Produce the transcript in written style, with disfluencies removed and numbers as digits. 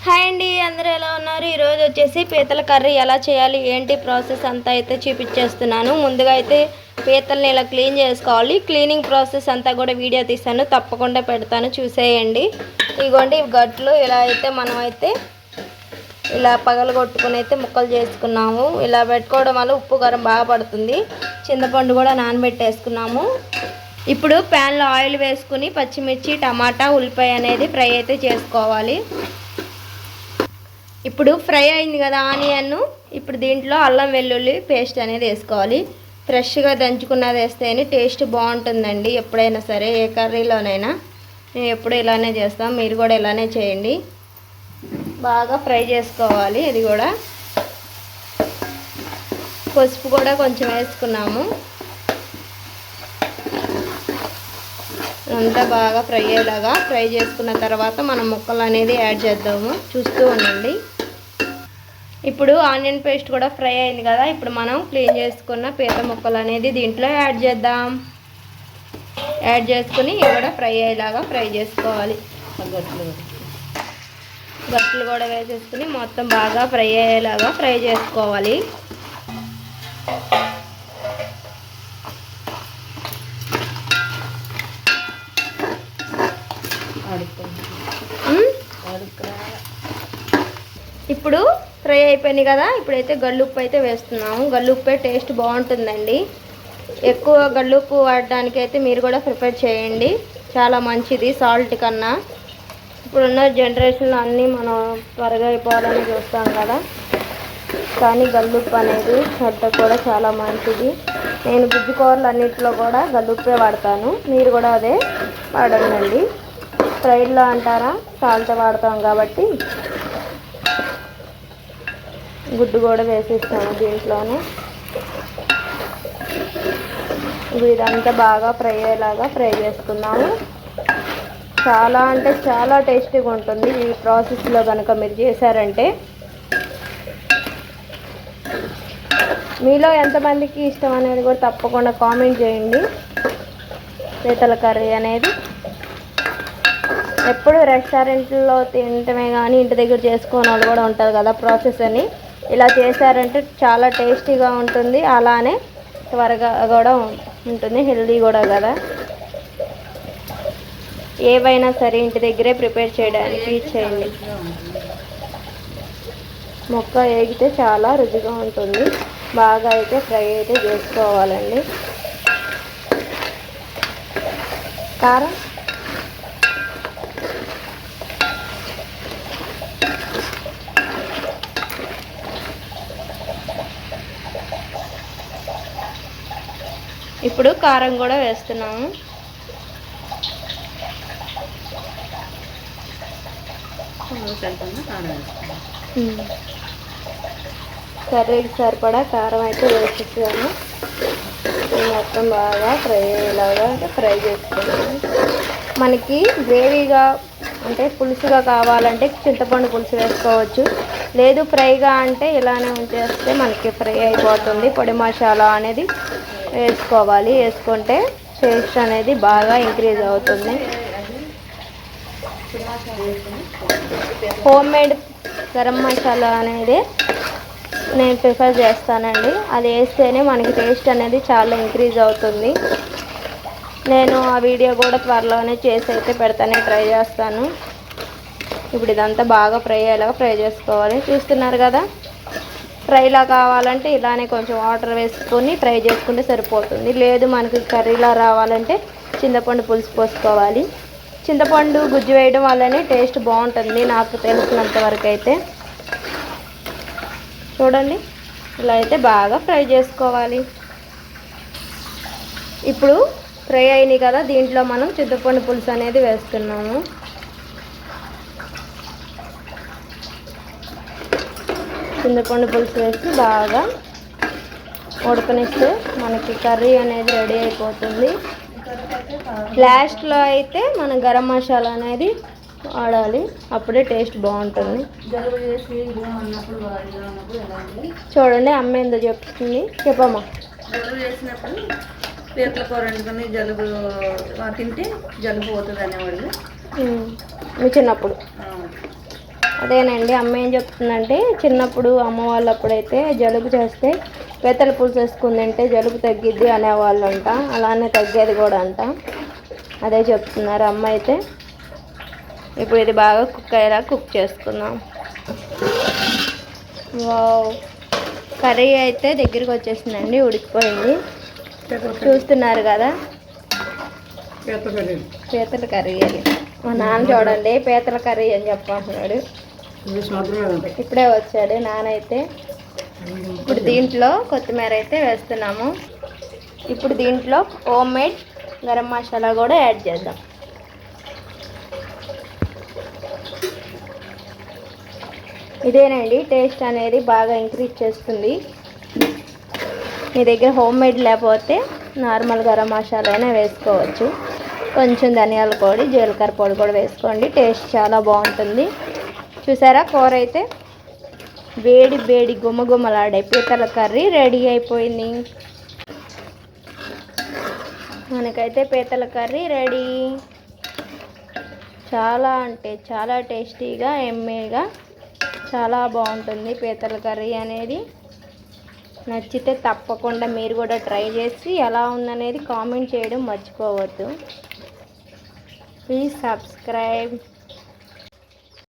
Hi అండి, అందరూ ఎలా ఉన్నారు? ఈరోజు వచ్చేసి పీతల కర్రీ ఎలా చేయాలి ఏంటి ప్రాసెస్ అంతా అయితే చూపించేస్తున్నాను. ముందుగా అయితే పీతల్ని ఇలా క్లీన్ చేసుకోవాలి. క్లీనింగ్ ప్రాసెస్ అంతా కూడా వీడియో తీస్తాను, తప్పకుండా పెడతాను, చూసేయండి. ఇదిగోండి గట్లు ఇలా అయితే మనమైతే ఇలా పగలగొట్టుకుని అయితే ముక్కలు చేసుకున్నాము. ఇలా పెట్టుకోవడం వల్ల ఉప్పు కారం బాగా పడుతుంది. చింతపండు కూడా నానబెట్టేసుకున్నాము. ఇప్పుడు ప్యాన్లో ఆయిల్ వేసుకుని పచ్చిమిర్చి, టమాటా, ఉల్లిపాయ అనేది ఫ్రై అయితే చేసుకోవాలి. ఇప్పుడు ఫ్రై అయింది కదా ఆనియన్, ఇప్పుడు దీంట్లో అల్లం వెల్లుల్లి పేస్ట్ అనేది వేసుకోవాలి. ఫ్రెష్గా దంచుకున్నది వేస్తేనే టేస్ట్ బాగుంటుందండి. ఎప్పుడైనా సరే ఏ కర్రీలోనైనా మేము ఎప్పుడు ఇలానే చేస్తాం, మీరు కూడా ఇలానే చేయండి. బాగా ఫ్రై చేసుకోవాలి. ఇది కూడా పసుపు కూడా కొంచెం వేసుకున్నాము. అంతా బాగా ఫ్రై అయ్యేలాగా ఫ్రై చేసుకున్న తర్వాత మనం ముక్కలు అనేది యాడ్ చేద్దాము, చూస్తూ ఉండండి. ఇప్పుడు ఆనియన్ పేస్ట్ కూడా ఫ్రై అయింది కదా, ఇప్పుడు మనం క్లీన్ చేసుకున్న పీత ముక్కలు అనేది దీంట్లో యాడ్ చేద్దాం. యాడ్ చేసుకుని ఇవి కూడా ఫ్రై అయ్యేలాగా ఫ్రై చేసుకోవాలి. గట్లు కూడా వేసేసుకుని మొత్తం బాగా ఫ్రై అయ్యేలాగా ఫ్రై చేసుకోవాలి. ఇప్పుడు ఫ్రై అయిపోయింది కదా, ఇప్పుడైతే గల్లుప్పు అయితే వేస్తున్నాము. గల్లుప్పే టేస్ట్ బాగుంటుందండి. ఎక్కువ గల్లుప్పు వాడడానికి అయితే మీరు కూడా ప్రిపేర్ చేయండి, చాలా మంచిది సాల్ట్ కన్నా. ఇప్పుడున్న జనరేషన్లో అన్నీ మనం త్వరగా అయిపోవాలని చూస్తాం కదా, కానీ గల్లుప్పు అనేది హెల్త్ కూడా చాలా మంచిది. నేను గుజ్జు కూరలు అన్నింటిలో కూడా గల్లుప్పే వాడతాను, మీరు కూడా అదే వాడండి. ఫ్రైడ్లో అంటారా సాల్ట్ వాడతాం కాబట్టి గుడ్డు కూడా వేసేస్తాను దీంట్లోనే. ఇదంతా బాగా ఫ్రై అయ్యేలాగా ఫ్రై చేసుకున్నాము. చాలా అంటే చాలా టేస్టీగా ఉంటుంది ఈ ప్రాసెస్లో కనుక మీరు చేశారంటే. మీలో ఎంతమందికి ఇష్టం అనేది కూడా తప్పకుండా కామెంట్ చేయండి. పీతల కర్రీ అనేది ఎప్పుడు రెస్టారెంట్లో తినటమే కానీ ఇంటి దగ్గర చేసుకోని వాళ్ళు కూడా ఉంటుంది కదా ప్రాసెస్ అని. ఇలా చేశారంటే చాలా టేస్టీగా ఉంటుంది, అలానే త్వరగా కూడా ఉంటుంది, హెల్దీ కూడా కదా. ఏవైనా సరే ఇంటి దగ్గరే ప్రిపేర్ చేయడానికి చేయండి. మొక్క వేగితే చాలా రుచిగా ఉంటుంది. బాగా అయితే ఫ్రై అయితే చేసుకోవాలండి. కారం ఇప్పుడు కారం కూడా వేస్తున్నాము. కర్రీకి సరిపడా కారం అయితే వేసేసాము. మొత్తం బాగా ఫ్రై అయ్యేలాగా ఫ్రై చేసుకున్నాము. మనకి గ్రేవీగా అంటే పులుసుగా కావాలంటే చింతపండు పులుసు వేసుకోవచ్చు, లేదు ఫ్రైగా అంటే ఇలానే ఉంచేస్తే మనకి ఫ్రై అయిపోతుంది. పొడి మసాలా అనేది వేసుకోవాలి, వేసుకుంటే టేస్ట్ అనేది బాగా ఇంక్రీజ్ అవుతుంది. హోమ్ మేడ్ గరం మసాలా అనేది నేను ప్రిఫర్ చేస్తానండి. అది వేస్తేనే మనకి టేస్ట్ అనేది చాలా ఇంక్రీజ్ అవుతుంది. నేను ఆ వీడియో కూడా త్వరలోనే చేసి అయితే పెడతానే ట్రై చేస్తాను. ఇప్పుడు ఇదంతా బాగా ఫ్రై అయ్యేలాగా ఫ్రై చేసుకోవాలి. చూస్తున్నారు కదా, ఫ్రైలా కావాలంటే ఇలానే కొంచెం వాటర్ వేసుకొని ఫ్రై చేసుకుంటే సరిపోతుంది. లేదు మనకి కర్రీలా రావాలంటే చింతపండు పులుసు పోసుకోవాలి. చింతపండు గుజ్జు వేయడం వల్లనే టేస్ట్ బాగుంటుంది నాకు తెలిసినంత వరకు అయితే. చూడండి, ఇలా అయితే బాగా ఫ్రై చేసుకోవాలి. ఇప్పుడు ఫ్రై అయినాయి కదా, దీంట్లో మనం చింతపండు పులుసు అనేది వేస్తున్నాము. చింతపండు పులుసు వేసి బాగా ఉడకనిస్తే మనకి కర్రీ అనేది రెడీ అయిపోతుంది. లాస్ట్లో అయితే మనం గరం మసాలా అనేది వాడాలి, అప్పుడే టేస్ట్ బాగుంటుంది. చూడండి అమ్మ ఏందో చెప్తుంది, చెప్పమ్మా. జలుబు చేసినప్పుడు పీతల కూర వండుకొని జలుబు తింటే జలుబు పోతుంది అనేవాళ్ళు మీ చిన్నప్పుడు. అదేనండి, అమ్మ ఏం చెప్తుందంటే చిన్నప్పుడు అమ్మ వాళ్ళప్పుడైతే జలుబు చేస్తే పీతల పులుసు వేసుకుని తింటే జలుబు తగ్గిద్ది అనేవాళ్ళు అంట. అలానే తగ్గేది కూడా అంట. అదే చెప్తున్నారు అమ్మ అయితే. ఇప్పుడు ఇది బాగా కుక్ అయ్యేలా కుక్ చేసుకుందాం. వావ్, కర్రీ అయితే దగ్గరికి వచ్చేసిందండి, ఉడికిపోయింది. చూస్తున్నారు కదా, పీతల కర్రీ అని. మా నాన్న చూడండి పీతల కర్రీ అని చెప్పంటున్నాడు. ఇప్పుడే వచ్చాడు నాన్న అయితే. ఇప్పుడు దీంట్లో కొత్తిమీర అయితే వేస్తున్నాము. ఇప్పుడు దీంట్లో హోమ్ మేడ్ గరం మసాలా కూడా యాడ్ చేద్దాం. ఇదేనండి టేస్ట్ అనేది బాగా ఇంక్రీజ్ చేస్తుంది. మీ దగ్గర హోమ్ మేడ్ లేకపోతే నార్మల్ గరం మసాలానే వేసుకోవచ్చు. కొంచెం ధనియాల పొడి, జీలకర్ర పొడి కూడా వేసుకోండి, టేస్ట్ చాలా బాగుంటుంది. చూసారా, కూర అయితే వేడి వేడి గుమ్మగుమ్మలాడే పీతల కర్రీ రెడీ అయిపోయింది. మనకైతే పీతల కర్రీ రెడీ. చాలా అంటే చాలా టేస్టీగా, ఎమ్మీగా, చాలా బాగుంటుంది పీతల కర్రీ అనేది. నచ్చితే తప్పకుండా మీరు కూడా ట్రై చేసి ఎలా ఉందనేది కామెంట్ చేయడం మర్చిపోవద్దు. Please subscribe.